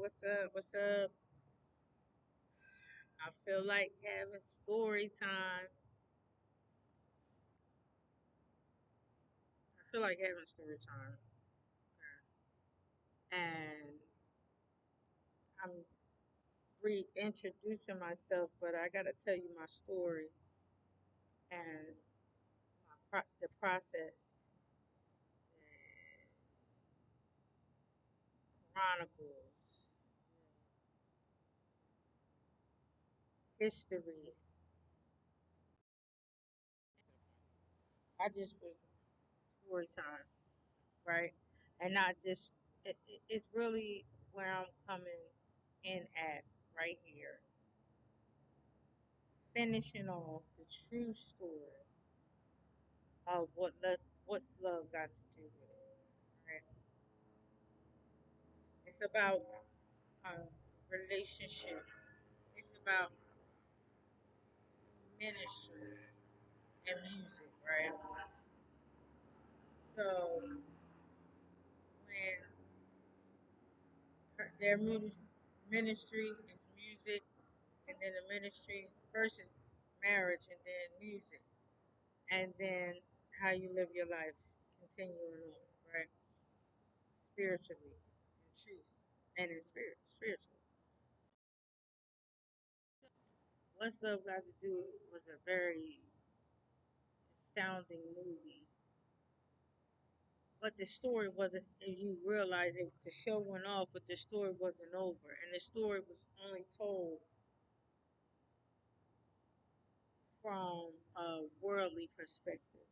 what's up? What's up? I feel like having story time. I feel like having story time. And I'm reintroducing myself, but I got to tell you my story and the process, chronicles, history. I just was story time, right? And not just, it's really where I'm coming in at right here, finishing off the true story of what's love got to do with it. Right? It's about a relationship. It's about ministry and music, right? So when their ministry is music, and then the ministry first is marriage, and then music, and then how you live your life, continuing on, right? Spiritually, in truth, and in spiritually. What's Love Got to Do was a very astounding movie. But the story wasn't, if you realize it, the show went off, but the story wasn't over. And the story was only told from a worldly perspective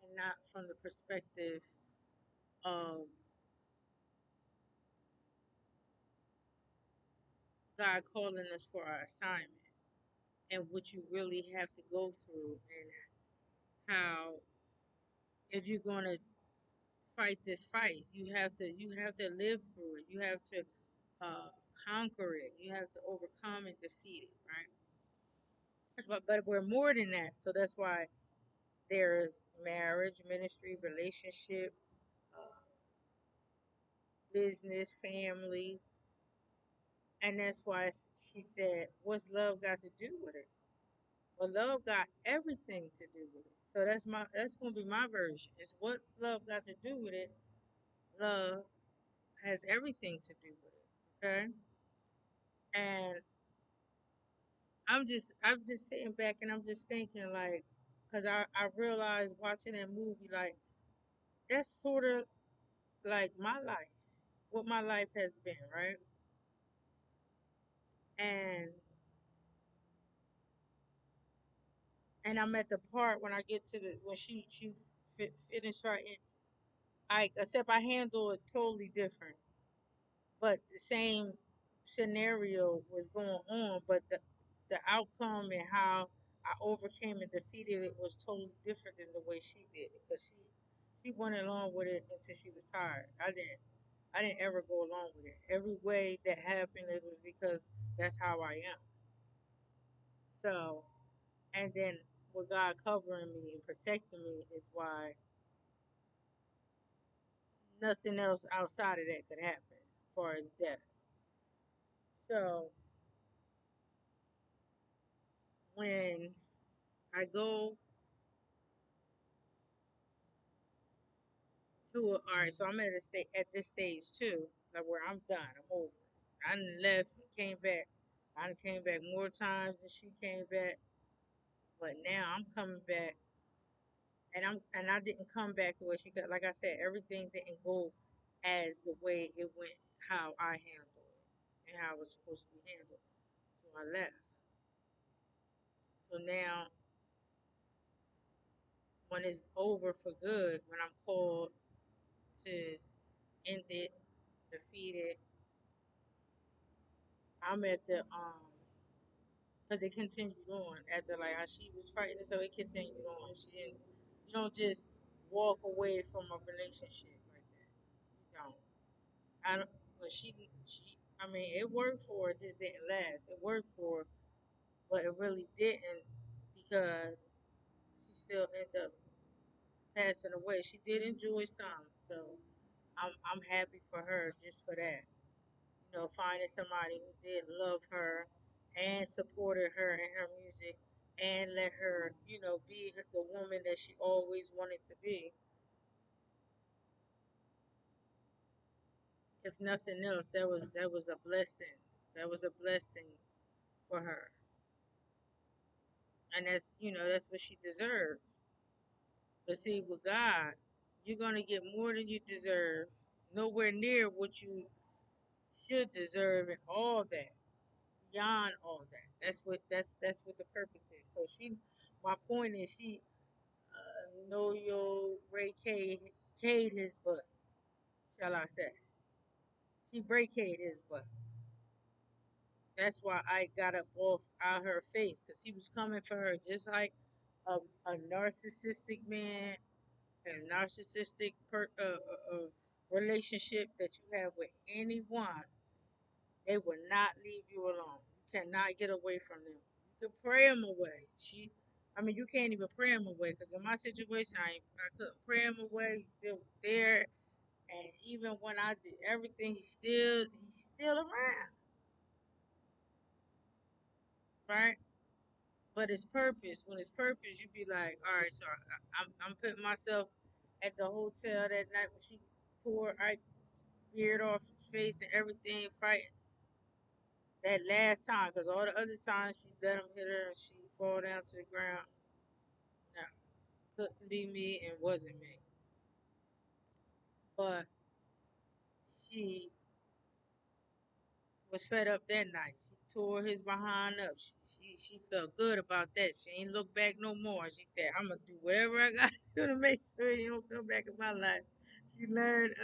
and not from the perspective of God calling us for our assignment and what you really have to go through, and how, if you're going to fight this fight, you have to live through it. You have to uh, conquer it. You have to overcome and defeat it, right? But we're more than that. So that's why there's marriage, ministry, relationship, uh, business, family, and that's why she said, "What's love got to do with it?" Well, love got everything to do with it. So that's gonna be my version. It's what's love got to do with it. Love has everything to do with it. Okay, and I'm just sitting back and I'm just thinking like, because I realized watching that movie like that's sort of like my life, what my life has been, right? And I'm at the part when I get to the when she finished writing, I except I handle it totally different, but the same scenario was going on, but the outcome and how I overcame and defeated it was totally different than the way she did it, because she went along with it until she was tired. I didn't ever go along with it. Every way that happened, it was because that's how I am. So, and then with God covering me and protecting me is why nothing else outside of that could happen as far as death. So when I go to all right, so I'm at this stage too, like where I'm done, I'm over. I done left and came back. I done came back more times than she came back, but now I'm coming back, and I didn't come back the way she got. Like I said, everything didn't go as the way it went, how I handled it, and how it was supposed to be handled. So I left. So now, when it's over for good, when I'm called to end it, defeat it, I'm at the because it continued on after like how she was fighting, so it continued on. She didn't. You don't just walk away from a relationship like that. You don't. I don't. But she. I mean, it worked for her. It just didn't last. It worked for her, but it really didn't, because she still ended up passing away. She did enjoy some, so I'm happy for her just for that. You know, finding somebody who did love her and supported her in her music and let her, you know, be the woman that she always wanted to be. If nothing else, that was a blessing. That was a blessing for her. And that's, you know, that's what she deserved. But see, with God, you're gonna get more than you deserve, nowhere near what you should deserve, and all that, beyond all that. That's what the purpose is. So she, my point is, she know your Ray K'd his butt, shall I say? She break his butt. That's why I got up off out her face because he was coming for her just like a narcissistic man and relationship that you have with anyone, they will not leave you alone. You cannot get away from them. You can pray them away. I mean, you can't even pray them away because in my situation, I couldn't pray him away. He's still there, and even when I did everything, he's still around, right? But it's purpose. When it's purpose, you be like, all right, so I'm putting myself at the hotel that night when she tore I beard off his face and everything, fighting that last time, because all the other times she let him hit her and she fall down to the ground. No, couldn't be me and wasn't me. But she was fed up that night. She tore his behind up. She felt good about that. She ain't look back no more. She said, "I'm gonna do whatever I got to do to make sure he don't come back in my life." She learned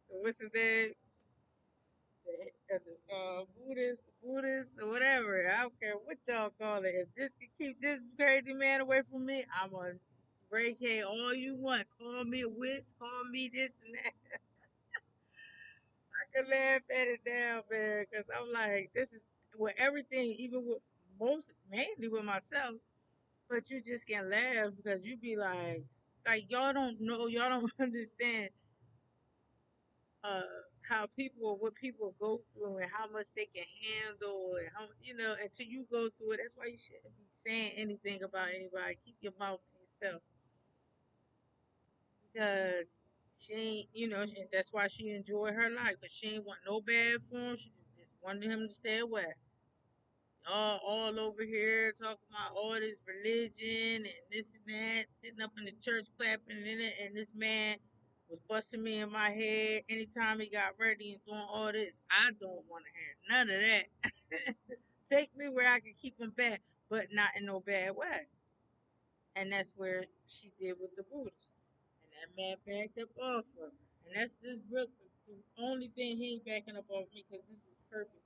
what's his name, Buddhist or whatever. I don't care what y'all call it. If this can keep this crazy man away from me, I'm gonna break hay all you want. Call me a witch, call me this and that. I can laugh at it now, man, because I'm like, this is with everything, even with mainly with myself. But you just can laugh because you be like y'all don't know, y'all don't understand how people, what people go through and how much they can handle, and how, until you go through it. That's why you shouldn't be saying anything about anybody. Keep your mouth to yourself because she ain't, and that's why she enjoyed her life because she ain't want no bad for him. She just wanted him to stay away. All over here talking about all this religion and this and that, sitting up in the church clapping in it, and this man was busting me in my head anytime he got ready and doing all this. I don't want to hear none of that. Take me where I can keep him back, but not in no bad way. And that's where she did with the Buddhists. And that man backed up off of her. And that's just real, the only thing he ain't backing up off me because this is purpose.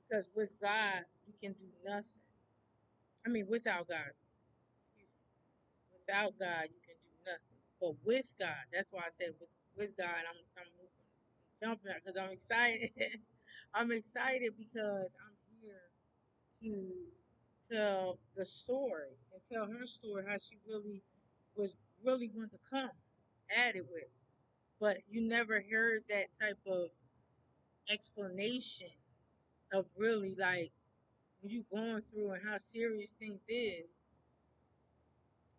Because with God, you can do nothing. I mean, without God, excuse me. Without God, you can do nothing. But with God, that's why I said with God, I'm jumping because I'm excited. I'm excited because I'm here to tell the story and tell her story how she really was really wanting to come at it with. But you never heard that type of explanation of really like when you going through and how serious things is.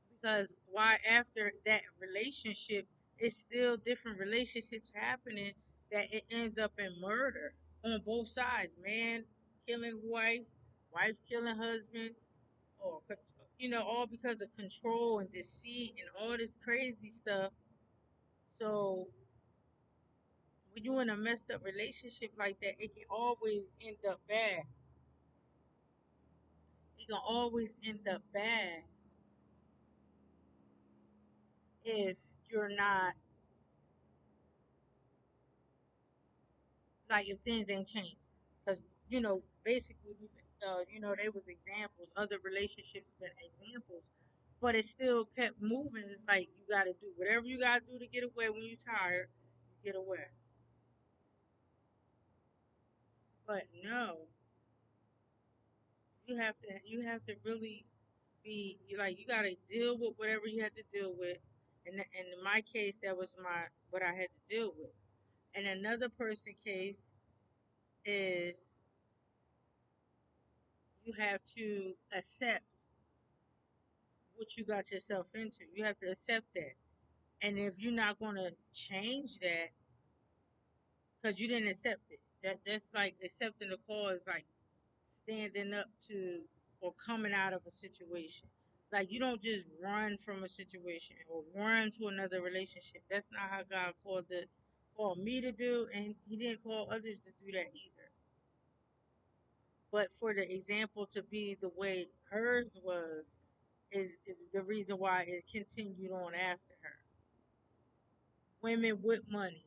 Because why after that relationship, it's still different relationships happening that it ends up in murder on both sides. Man killing wife, wife killing husband, or all because of control and deceit and all this crazy stuff. So when you're in a messed up relationship like that, it can always end up bad. It can always end up bad if you're not, like, if things ain't changed. Because basically, they was examples. Other relationships been examples, but it still kept moving. It's like you got to do whatever you got to do to get away. When you're tired, you get away. But no, you have to really be like you got to deal with whatever you have to deal with, And in my case, that was my what I had to deal with. And another person case is you have to accept what you got yourself into. You have to accept that. And if you're not going to change that, because you didn't accept it, that's like accepting the cause, like standing up to or coming out of a situation. Like you don't just run from a situation or run to another relationship. That's not how God called me to do, and He didn't call others to do that either. But for the example to be the way hers was, is the reason why it continued on after her. Women with money,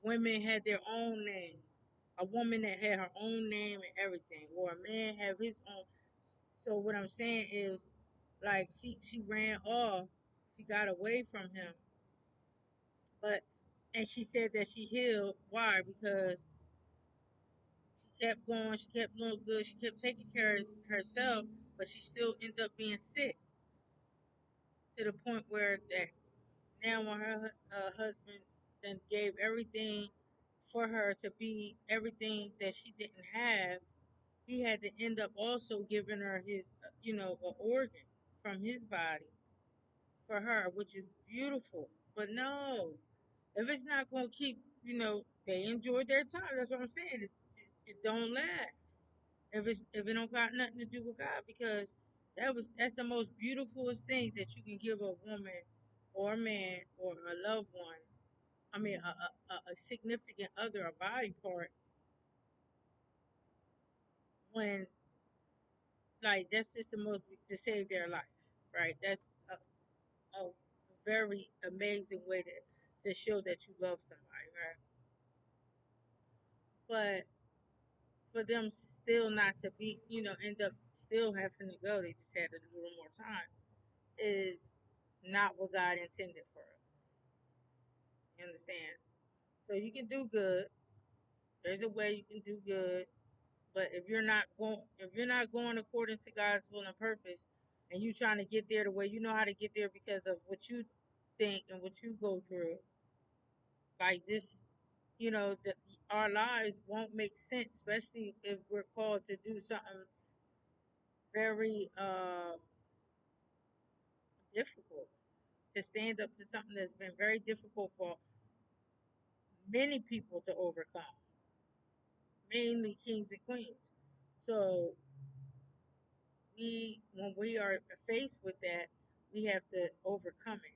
women had their own name. A woman that had her own name and everything, or a man have his own. So what I'm saying is, like she ran off, she got away from him, but and she said that she healed. Why? Because she kept going, she kept doing good, she kept taking care of herself, but she still ended up being sick to the point where that now when her husband then gave everything for her to be everything that she didn't have, he had to end up also giving her his, an organ from his body for her, which is beautiful. But no, if it's not going to keep, they enjoyed their time. That's what I'm saying. It don't last if it don't got nothing to do with God, because that's the most beautifulest thing that you can give a woman or a man or a loved one. I mean, a significant other, a body part, when like that's just the most to save their life, right? That's a very amazing way to show that you love somebody, right? But for them still not to be, end up still having to go, they just had a little more time, is not what God intended for us. You understand? So you can do good. There's a way you can do good, but if you're not going according to God's will and purpose, and you trying to get there the way you know how to get there because of what you think and what you go through, like this, our lives won't make sense, especially if we're called to do something very difficult, to stand up to something that's been very difficult for many people to overcome, mainly kings and queens. So when we are faced with that, we have to overcome it.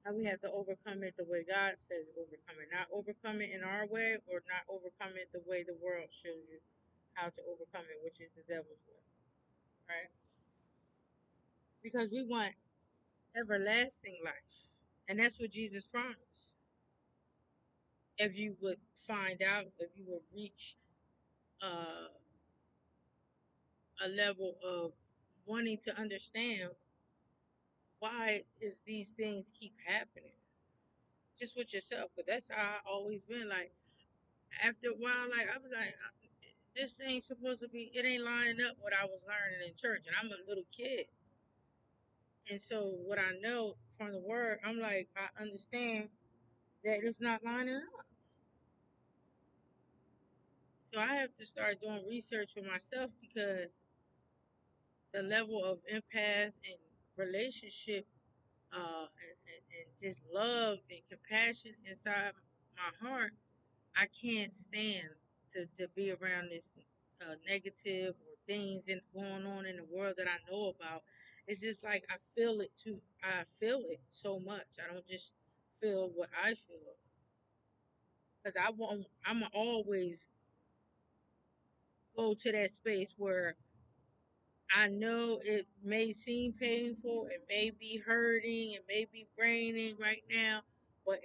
And we have to overcome it the way God says overcome it, not overcome it in our way, or not overcome it the way the world shows you how to overcome it, which is the devil's way, right? Because we want everlasting life, and that's what Jesus promised. If you would find out, if you would reach uh, a level of wanting to understand why is these things keep happening, just with yourself. But that's how I always been. Like after a while, like I was like, this ain't supposed to be. It ain't lining up what I was learning in church, and I'm a little kid. And so what I know from the word, I'm like, I understand that it's not lining up. So I have to start doing research for myself, because the level of empath and relationship, and just love and compassion inside my heart, I can't stand to be around this negative or things going on in the world that I know about. It's just like I feel it too. I feel it so much. I don't just feel what I feel, because I won't. I'm always go to that space where I know it may seem painful, it may be hurting, it may be draining right now, but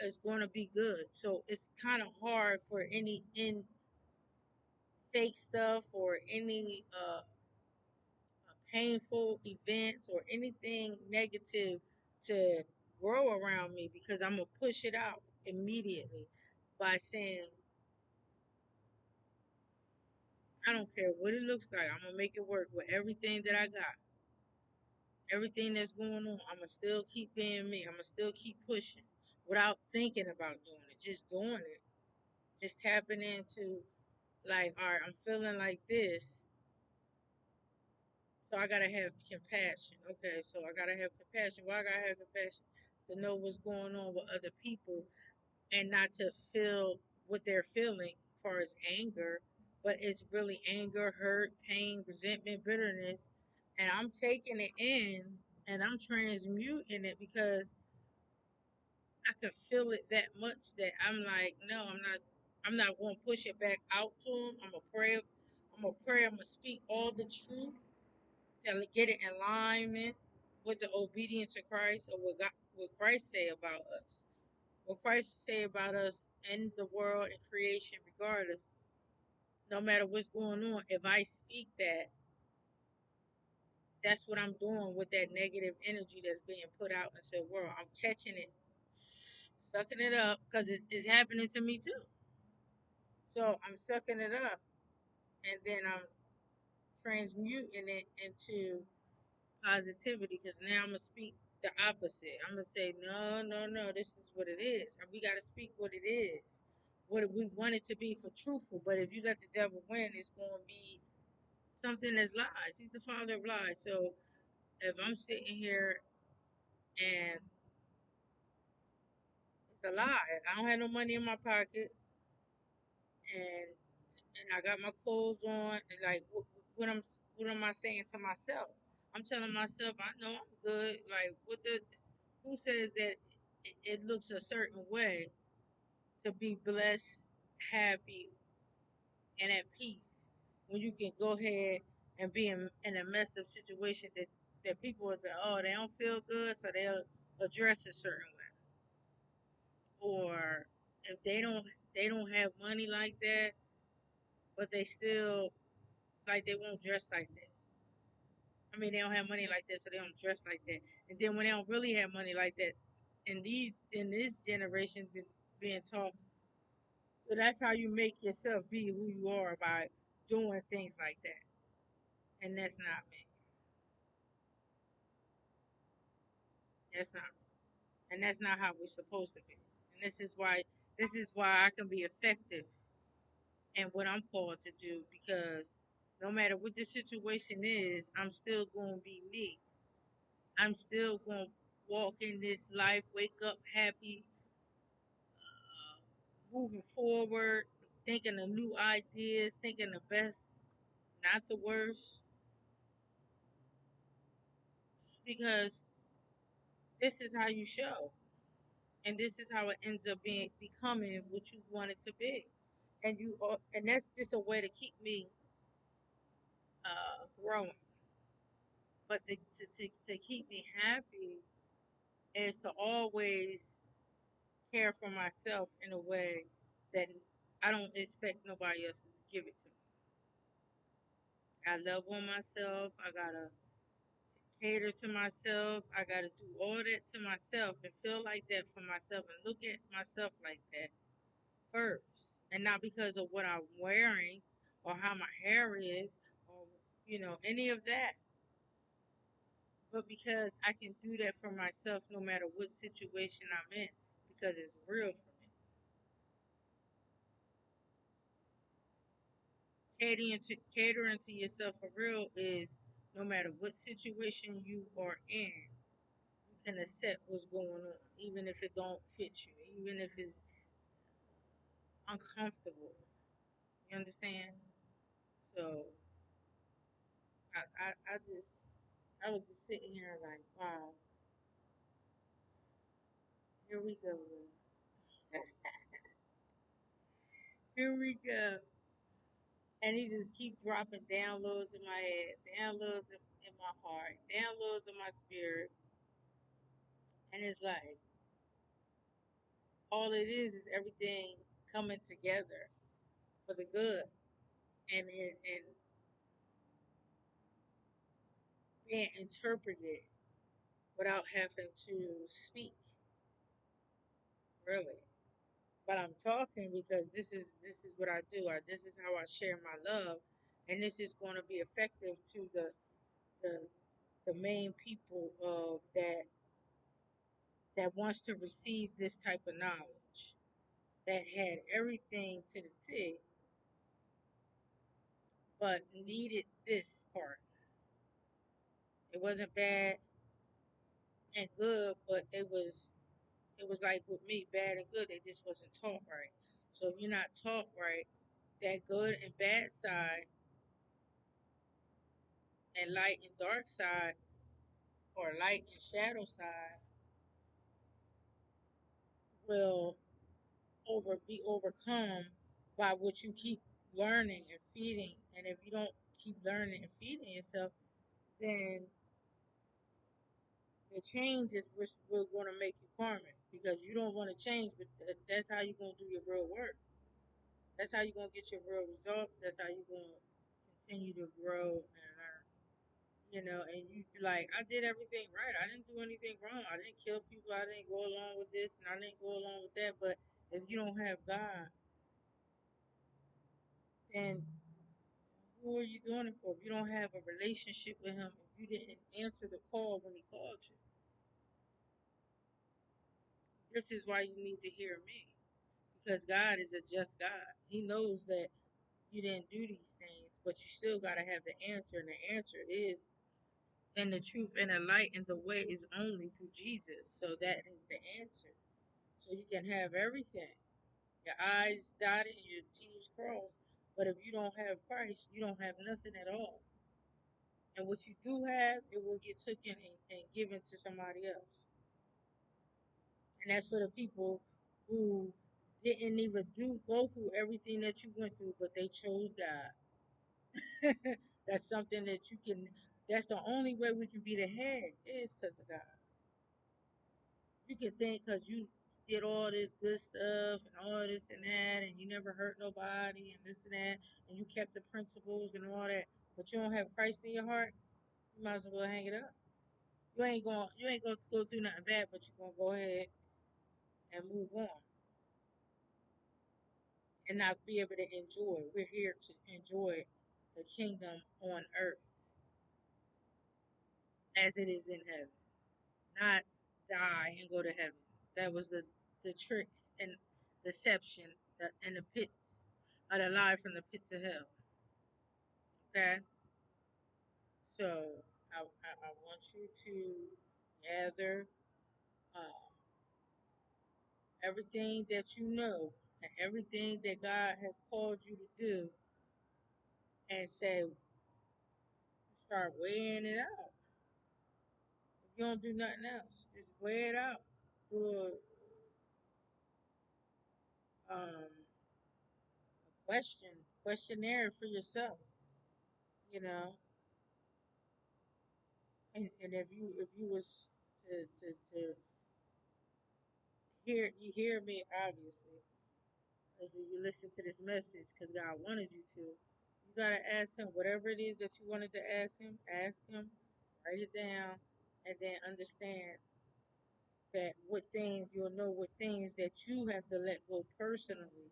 it's going to be good. So it's kind of hard for any in fake stuff or any painful events or anything negative to grow around me, because I'm gonna push it out immediately by saying, I don't care what it looks like, I'm gonna make it work with everything that I got, Everything that's going on, I'ma still keep being me. I'ma still keep pushing without thinking about doing it. Just doing it. Just tapping into like, all right, I'm feeling like this, so I gotta have compassion. Okay, so I gotta have compassion. Why I gotta have compassion? To know what's going on with other people and not to feel what they're feeling as far as anger, but it's really anger, hurt, pain, resentment, bitterness. And I'm taking it in and I'm transmuting it because I can feel it that much that I'm like, no, I'm not going to push it back out to him. I'm going to pray. I'm going to pray. I'm going to speak all the truth to get it in alignment with the obedience of Christ or what Christ say about us. What Christ say about us and the world and creation, regardless, no matter what's going on, if I speak that, that's what I'm doing with that negative energy that's being put out into the world. I'm catching it, sucking it up, because it's happening to me too. So I'm sucking it up, and then I'm transmuting it into positivity, because now I'm going to speak the opposite. I'm going to say, no, no, no, this is what it is. And we got to speak what it is. What we want it to be for truthful. But if you let the devil win, it's going to be something that's lies. He's the father of lies. So if I'm sitting here and it's a lie, I don't have no money in my pocket, and I got my clothes on, and like what am I saying to myself? I'm telling myself I know I'm good. Like what the who says that it looks a certain way to be blessed, happy, and at peace when you can go ahead and be in a messed up situation that people will say, oh, they don't feel good, so they'll address a certain way. Or if they don't have money like that, but they still like they won't dress like that. I mean, they don't have money like that, so they don't dress like that. And then when they don't really have money like that, in this generation being taught, so that's how you make yourself be who you are by doing things like that. And that's not me. That's not me. And that's not how we're supposed to be. And this is why I can be effective in what I'm called to do, because no matter what the situation is, I'm still going to be me. I'm still going to walk in this life, wake up happy, moving forward, thinking of new ideas, thinking the best, not the worst, because this is how you show, and this is how it ends up becoming what you want it to be, and that's just a way to keep me growing. But to keep me happy is to always care for myself in a way that I don't expect nobody else to give it to me. I love on myself. I gotta cater to myself. I gotta do all that to myself and feel like that for myself and look at myself like that first. And not because of what I'm wearing or how my hair is or any of that. But because I can do that for myself no matter what situation I'm in, because it's real for me. Catering to yourself for real is no matter what situation you are in, you can accept what's going on, even if it don't fit you, even if it's uncomfortable. You understand? So I was just sitting here like, wow, here we go. Here we go. And he just keep dropping downloads in my head, downloads in my heart, downloads in my spirit. And it's like all it is everything coming together for the good and being interpreted without having to speak, really. But I'm talking because this is what I do. This is how I share my love, and this is going to be effective to the the main people of that wants to receive this type of knowledge that had everything to the T, but needed this part. It wasn't bad and good, but it was like with me, bad and good. They just wasn't taught right. So if you're not taught right, that good and bad side and light and dark side, or light and shadow side, will be overcome by what you keep learning and feeding. And if you don't keep learning and feeding yourself, then the change is we're going to make you karmic because you don't want to change, but that's how you're going to do your real work. That's how you're going to get your real results. That's how you're going to continue to grow and learn. You know, and you like, I did everything right. I didn't do anything wrong. I didn't kill people. I didn't go along with this and I didn't go along with that. But if you don't have God, then who are you doing it for? If you don't have a relationship with Him, if you didn't answer the call when He called you, this is why you need to hear me. Because God is a just God. He knows that you didn't do these things, but you still got to have the answer. And the answer is, and the truth and the light and the way is only to Jesus. So that is the answer. So you can have everything. Your eyes dotted and your T's crossed. But if you don't have Christ, you don't have nothing at all. And what you do have, it will get taken and given to somebody else. And that's for the people who didn't even go through everything that you went through, but they chose God. That's something that you can. That's the only way we can be the head is because of God. You can think because you did all this good stuff and all this and that, and you never hurt nobody and this and that, and you kept the principles and all that, but you don't have Christ in your heart. You might as well hang it up. You ain't gonna go through nothing bad, but you're gonna go ahead and move on and not be able to enjoy. We're here to enjoy the kingdom on earth as it is in heaven, not die and go to heaven. That was the tricks and deception and the pits of the lie from the pits of hell. Okay, so I want you to gather uh, everything that you know and everything that God has called you to do, and say, start weighing it out. If you don't do nothing else, just weigh it out. Do a questionnaire for yourself. You know, and if you was to hear me obviously as you listen to this message because God wanted you to. You gotta ask Him whatever it is that you wanted to ask Him. Ask Him, write it down, and then understand that what things you'll know what things that you have to let go personally,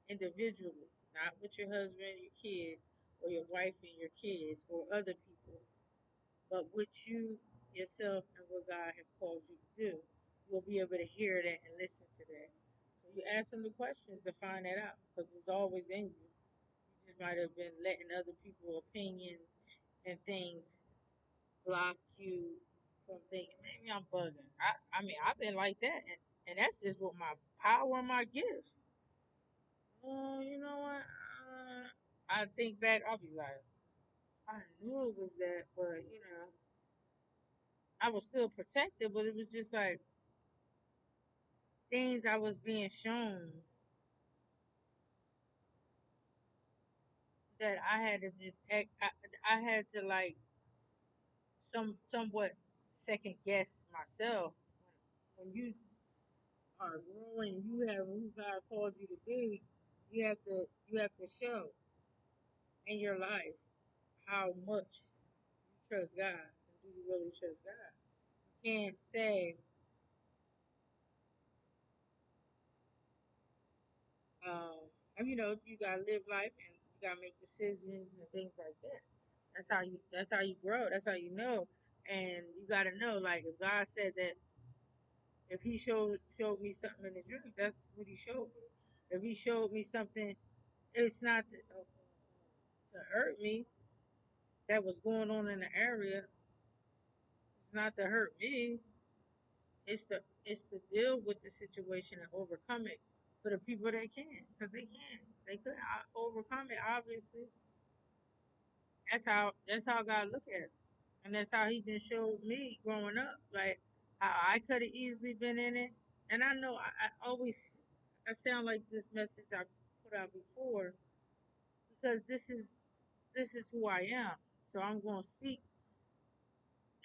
individually, not with your husband, your kids, or your wife and your kids, or other people, but with you, yourself, and what God has called you to do. You'll be able to hear that and listen to that. So you ask them the questions to find that out because it's always in you. You just might have been letting other people's opinions and things block you from thinking, maybe I'm bugging. I mean, I've been like that, and that's just with my power and my gifts. Oh, you know what? I think back, I'll be like, I knew it was that, but I was still protected, but it was just like things I was being shown that I had to just act. I had to like somewhat second guess myself when you are growing. You have who God called you to be. You have to show in your life how much you trust God and do you really trust God. You can't say Um, and you gotta live life and you gotta make decisions and things like that. That's how you grow. That's how you know. And you got to know, like, if God said that, if He showed me something in a dream, that's what He showed me. If He showed me something, it's not to hurt me that was going on in the area. It's not to hurt me. It's to deal with the situation and overcome it for the people that can, because they can. They could overcome it. Obviously, that's how God look at it, and that's how He been showed me growing up. Like how I could have easily been in it, and I know I always I sound like this message I put out before because this is who I am. So I'm gonna speak,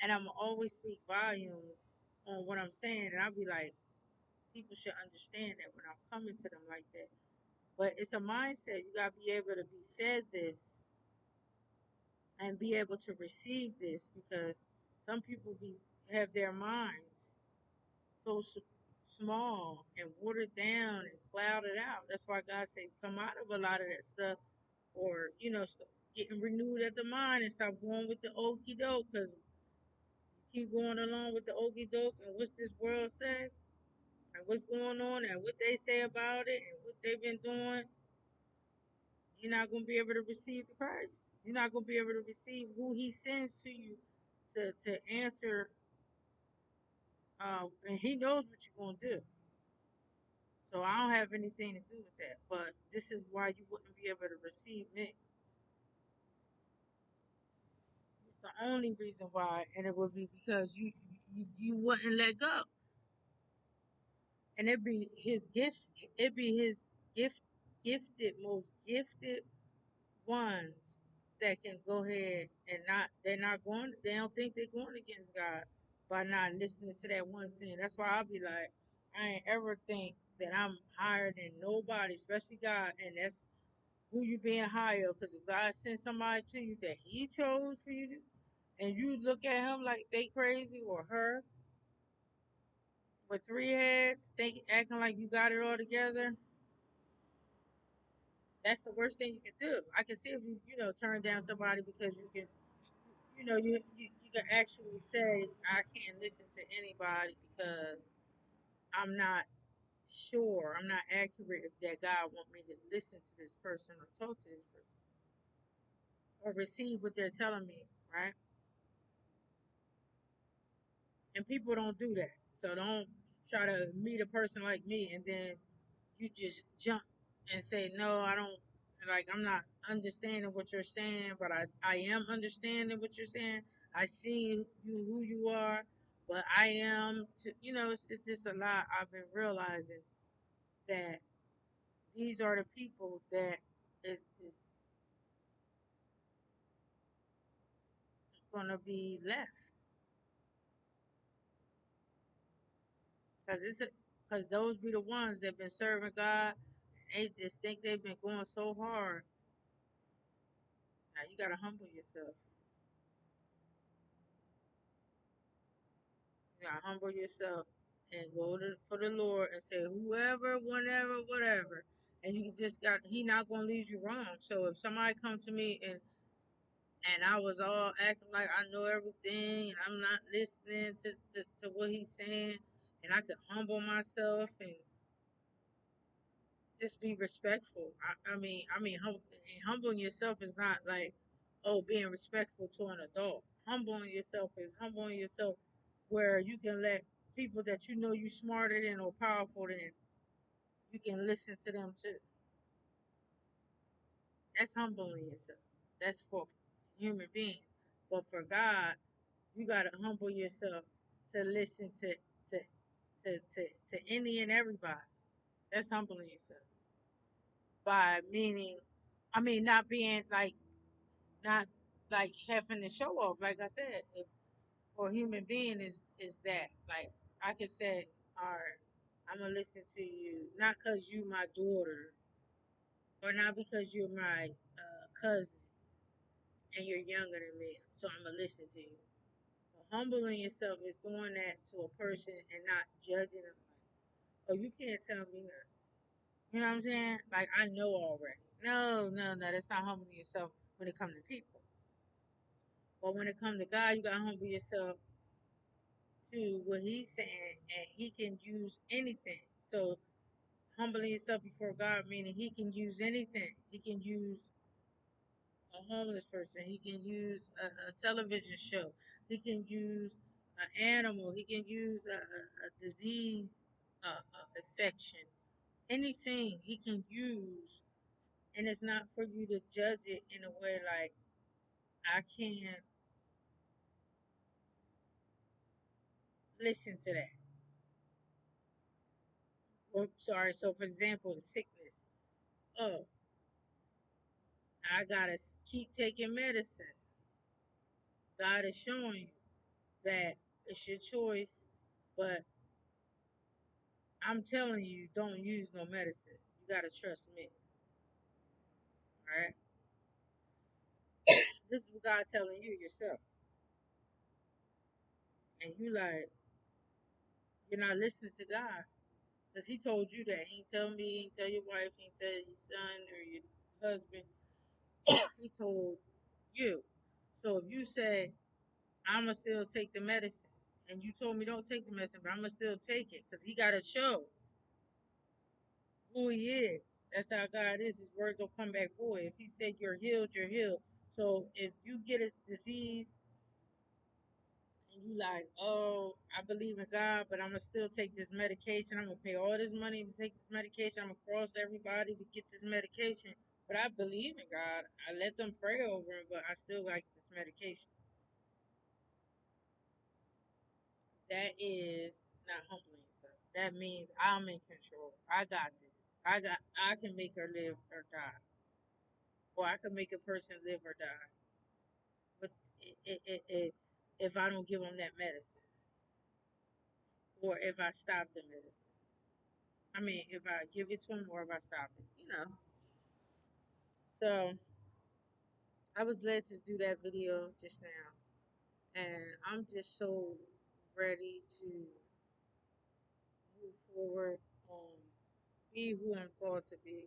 and I'm gonna always speak volumes on what I'm saying, and I'll be like, people should understand that when I'm coming to them like that. But it's a mindset. You gotta be able to be fed this and be able to receive this because some people have their minds so small and watered down and clouded out. That's why God said, come out of a lot of that stuff, or getting renewed at the mind and stop going with the okey doke. Because you keep going along with the okey doke and what's this world say and what's going on and what they say about it and what they've been doing, you're not going to be able to receive the Christ. You're not going to be able to receive who He sends to you to answer. And He knows what you're going to do. So I don't have anything to do with that. But this is why you wouldn't be able to receive me. It's the only reason why, and it would be because you wouldn't let go, and it'd be His gift. It'd be His gift, most gifted ones that can go ahead and not. They're not going. They don't think they're going against God by not listening to that one thing. That's why I'll be like, I ain't ever think that I'm higher than nobody, especially God, and that's who you being higher. Because if God sends somebody to you that He chose for you, and you look at him like they crazy or her with three heads, think acting like you got it all together, that's the worst thing you can do. I can see if you turn down somebody because you can you can actually say I can't listen to anybody because I'm not sure, I'm not accurate if that God want me to listen to this person or talk to this person or receive what they're telling me, right? And people don't do that. So don't try to meet a person like me and then you just jump and say, no, I don't, like, I'm not understanding what you're saying, but I am understanding what you're saying. I see you, who you are, but I am, it's just a lot. I've been realizing that these are the people that is going to be left because because those be the ones that been serving God. They just think they've been going so hard. Now you got to humble yourself. You gotta humble yourself and go for the Lord and say whoever, whenever, whatever. And you just got He not gonna lead you wrong. So if somebody comes to me and I was all acting like I know everything and I'm not listening to what He's saying, and I could humble myself and just be respectful. Humbling yourself is not like, oh, being respectful to an adult. Humbling yourself is humbling yourself where you can let people that you know you smarter than or powerful than, you can listen to them too. That's humbling yourself. That's for human beings. But for God, you gotta humble yourself to listen to to any and everybody. That's humbling yourself. By meaning, not being like, not like having to show off. Like I said, if, for a human being is that like I could say, all right, I'm gonna listen to you not because you my daughter or not because you're my cousin and you're younger than me, so I'm gonna listen to you. But humbling yourself is doing that to a person and not judging them. Like, oh, you can't tell me nothing. You know what I'm saying? Like I know already. No, no, no. That's not humbling yourself when it comes to people. But when it comes to God, you gotta humble yourself to what He's saying, and He can use anything. So humbling yourself before God, meaning He can use anything. He can use a homeless person. He can use a television show. He can use an animal. He can use a disease, infection. Anything He can use, and it's not for you to judge it in a way like I can't listen to that. Or, sorry. So, for example, the sickness. Oh, I gotta keep taking medicine. God is showing you that it's your choice, but I'm telling you, don't use no medicine. You gotta trust me. All right. This is what God telling you yourself, and you like you're not listening to God because He told you that. He ain't tell me. He ain't tell your wife. He ain't tell your son or your husband. He told you. So if you say I'ma still take the medicine, and you told me don't take the medicine, but I'ma still take it because He gotta show who He is. That's how God is. His word don't come back void. If He said you're healed, you're healed. So if you get a disease and you like, oh, I believe in God, but I'm gonna still take this medication. I'm gonna pay all this money to take this medication. I'm gonna cross everybody to get this medication. But I believe in God. I let them pray over him, but I still like this medication. That is not humbling yourself. That means I'm in control. I got this. I can make her live or die. Or I can make a person live or die. But if I don't give them that medicine. Or if I stop the medicine. I mean, if I give it to them or if I stop it. So I was led to do that video just now, and I'm just so ready to move forward and be who I'm called to be.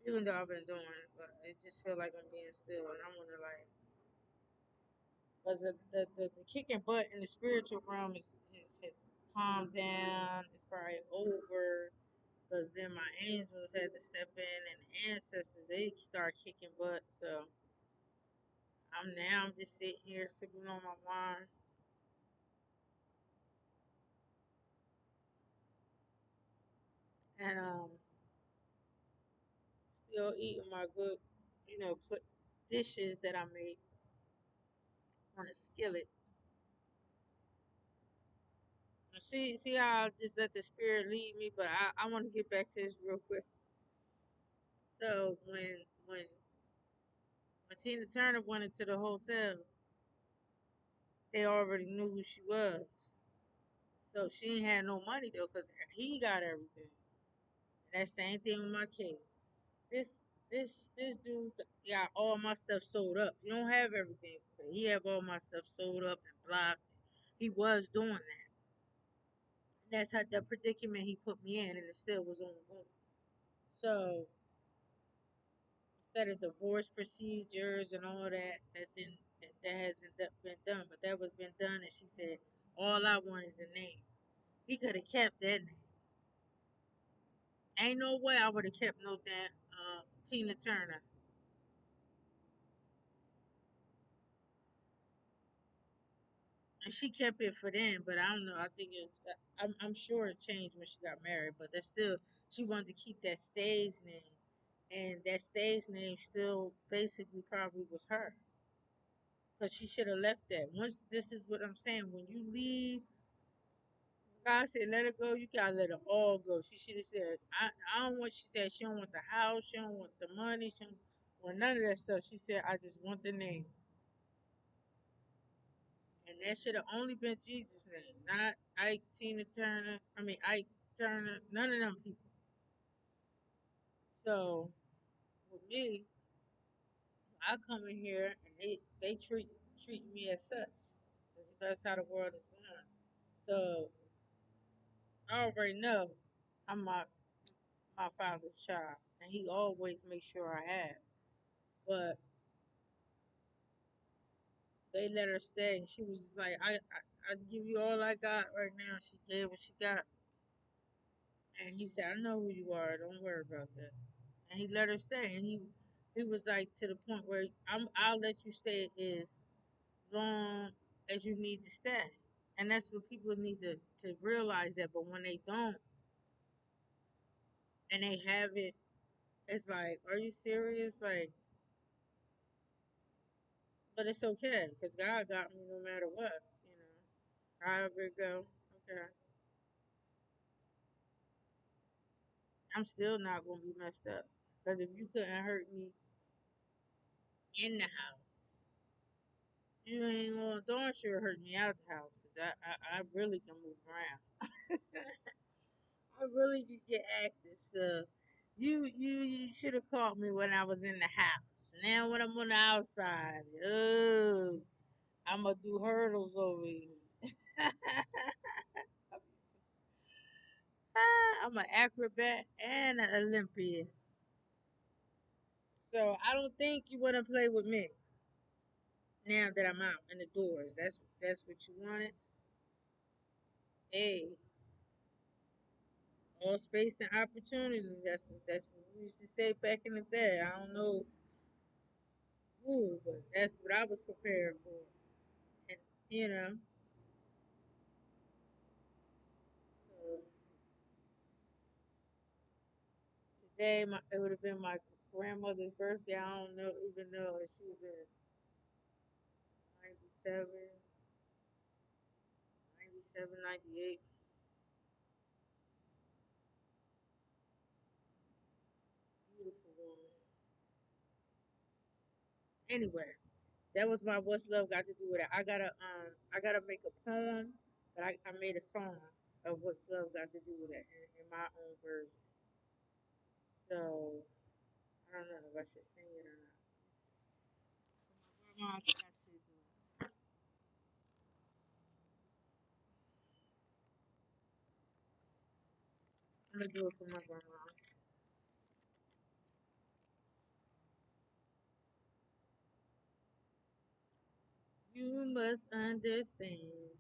Even though I've been doing it, but it just feel like I'm being still, and I want to like, cause the kicking butt in the spiritual realm is calmed down. It's probably over. Cause then my angels had to step in, and the ancestors they start kicking butt. So I'm just sitting here sipping on my wine and still eating my good, dishes that I make on a skillet. And see how I just let the spirit lead me, but I want to get back to this real quick. So when Tina Turner went into the hotel, they already knew who she was. So she ain't had no money though, cause he got everything. And that's the same thing with my case. This this dude got all my stuff sold up. You don't have everything. He have all my stuff sold up and blocked. He was doing that. That's how the predicament he put me in, and it still was on the board. So instead of divorce procedures and all that, that hasn't been done, but that was been done. And she said, all I want is the name. He could have kept that name. Ain't no way I would have kept no damn Tina Turner. And she kept it for them, but I don't know. I think I'm sure it changed when she got married, but that's still she wanted to keep that stage name, and that stage name still basically probably was her, because she should have left that. Once this is what I'm saying, when you leave, God said let her go. You gotta let her all go. She should have said I don't want. She said she don't want the house, she don't want the money, she don't want none of that stuff. She said I just want the name. And that should have only been Jesus' name, not Ike Tina Turner. I mean Ike Turner, none of them people. So with me, I come in here and they treat me as such. That's how the world is going. So I already know I'm my father's child, and he always makes sure I have. But They let her stay. She was just like, I give you all I got right now. She gave what she got. And he said, I know who you are. Don't worry about that. And he let her stay. And he was like to the point where I'll let you stay as long as you need to stay. And that's what people need to realize that. But when they don't and they have it, it's like, are you serious? Like, but it's okay because God got me no matter what, you know. However it go, okay. I'm still not gonna be messed up. Because if you couldn't hurt me in the house, you ain't gonna darn sure hurt me out the house. 'Cause I really can move around. I really can get active. So you should have caught me when I was in the house. Now when I'm on the outside, oh, I'm gonna do hurdles over you. I'm an acrobat and an Olympian. So I don't think you want to play with me now that I'm out in the doors. That's what you wanted. Hey, all space and opportunity. That's what we used to say back in the day. I don't know who, but that's what I was prepared for. And you know, so today it would have been my grandmother's birthday. I don't know, even though she was in 97, 97, 98. Beautiful woman. Anyway, that was my what's love got to do with it. I gotta make a poem, but I made a song of what's love got to do with it in my own version. So I don't know if I should sing it or not. My grandma got to do it. I'm gonna do it for my grandma. You must understand.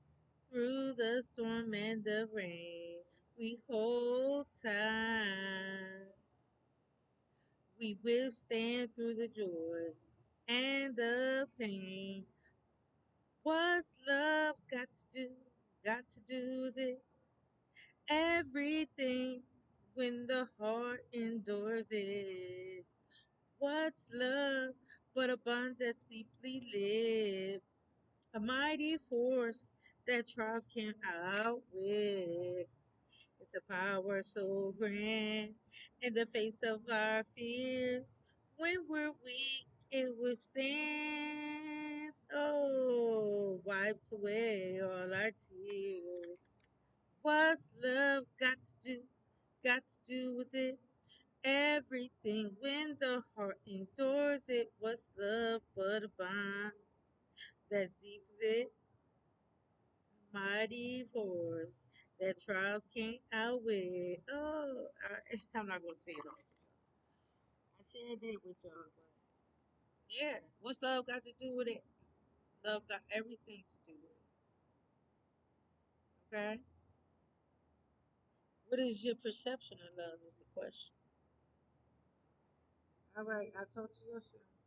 Through the storm and the rain, we hold tight. We withstand through the joy and the pain. What's love got to do? Got to do with it. Everything when the heart endures it. What's love but a bond that's deeply lived? A mighty force that trials can't outwit. It's a power so grand in the face of our fears. When we're weak, it withstands. Oh, wipes away all our tears. What's love got to do? Got to do with it? Everything when the heart endures it. What's love but a bond that's deeply mighty force that trials can't outweigh? Oh, I'm not gonna say it all. I shared that with y'all, but yeah, what's love got to do with it? Love got everything to do with it. Okay, what is your perception of love? Is the question. All right, I'll talk to you soon.